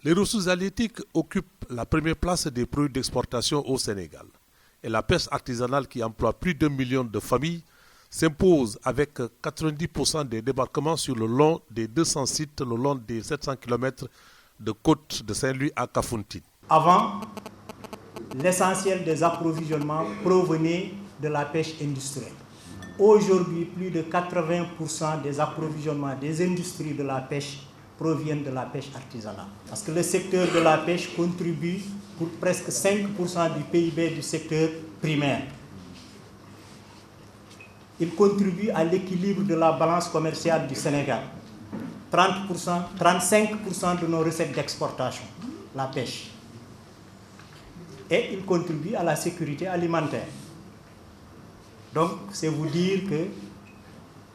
Les ressources halieutiques occupent la première place des produits d'exportation au Sénégal. Et la pêche artisanale qui emploie plus d'1 million de familles s'impose avec 90% des débarquements sur le long des 200 sites, le long des 700 km de côte de Saint-Louis à Kafountine. Avant, l'essentiel des approvisionnements provenait de la pêche industrielle. Aujourd'hui, plus de 80% des approvisionnements des industries de la pêche proviennent de la pêche artisanale. Parce que le secteur de la pêche contribue pour presque 5% du PIB du secteur primaire. Il contribue à l'équilibre de la balance commerciale du Sénégal. 30%, 35% de nos recettes d'exportation, la pêche. Et il contribue à la sécurité alimentaire. Donc, c'est vous dire que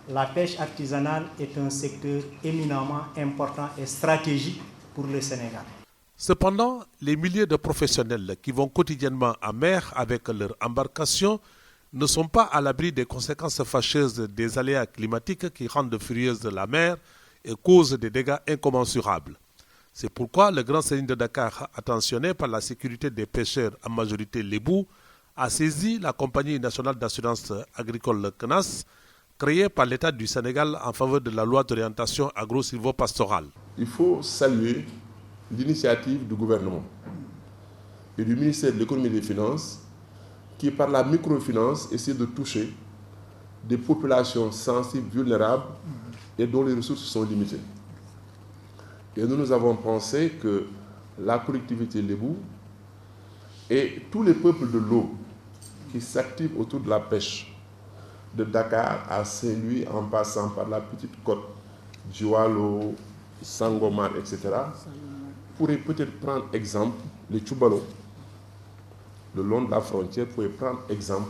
la pêche artisanale est un secteur éminemment important et stratégique pour le Sénégal. Cependant, les milliers de professionnels qui vont quotidiennement en mer avec leur embarcation ne sont pas à l'abri des conséquences fâcheuses des aléas climatiques qui rendent furieuse la mer et causent des dégâts incommensurables. C'est pourquoi le Grand Serigne de Dakar, attentionné par la sécurité des pêcheurs en majorité lébou, a saisi la Compagnie nationale d'assurance agricole CNAS, créée par l'État du Sénégal en faveur de la loi d'orientation agro-silvopastorale. Il faut saluer l'initiative du gouvernement et du ministère de l'économie et des finances qui, par la microfinance, essaie de toucher des populations sensibles, vulnérables et dont les ressources sont limitées. Et nous avons pensé que la collectivité lébou et tous les peuples de l'eau qui s'activent autour de la pêche, de Dakar à Saint-Louis en passant par la petite côte Djoualo, Sangomar, etc., pourraient peut-être prendre exemple, les Tchoubalo, le long de la frontière, pourraient prendre exemple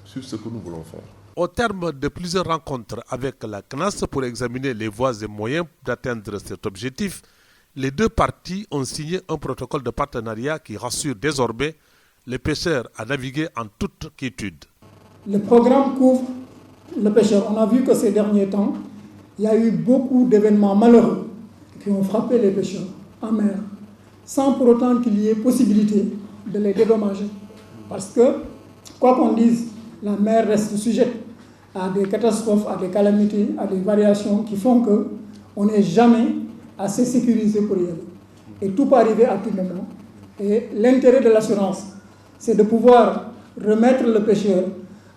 sur ce que nous voulons faire. Au terme de plusieurs rencontres avec la CNAS pour examiner les voies et moyens d'atteindre cet objectif, les deux parties ont signé un protocole de partenariat qui rassure désormais les pêcheurs à naviguer en toute quiétude. Le programme couvre le pêcheur. On a vu que ces derniers temps, il y a eu beaucoup d'événements malheureux qui ont frappé les pêcheurs en mer, sans pour autant qu'il y ait possibilité de les dédommager. Parce que, quoi qu'on dise, la mer reste sujette à des catastrophes, à des calamités, à des variations qui font qu'on n'est jamais assez sécurisé pour y aller. Et tout peut arriver à tout moment. Et l'intérêt de l'assurance, c'est de pouvoir remettre le pêcheur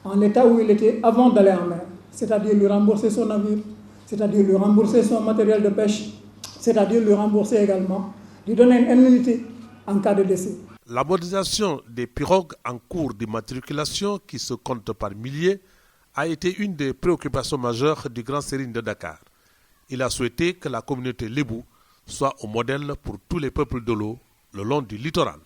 en l'état où il était avant d'aller en mer. C'est-à-dire lui rembourser son navire, c'est-à-dire lui rembourser son matériel de pêche, c'est-à-dire lui rembourser également, lui donner une indemnité en cas de décès. La modernisation des pirogues en cours d'immatriculation, qui se comptent par milliers, a été une des préoccupations majeures du Grand Serigne de Dakar. Il a souhaité que la communauté lébou soit au modèle pour tous les peuples de l'eau le long du littoral.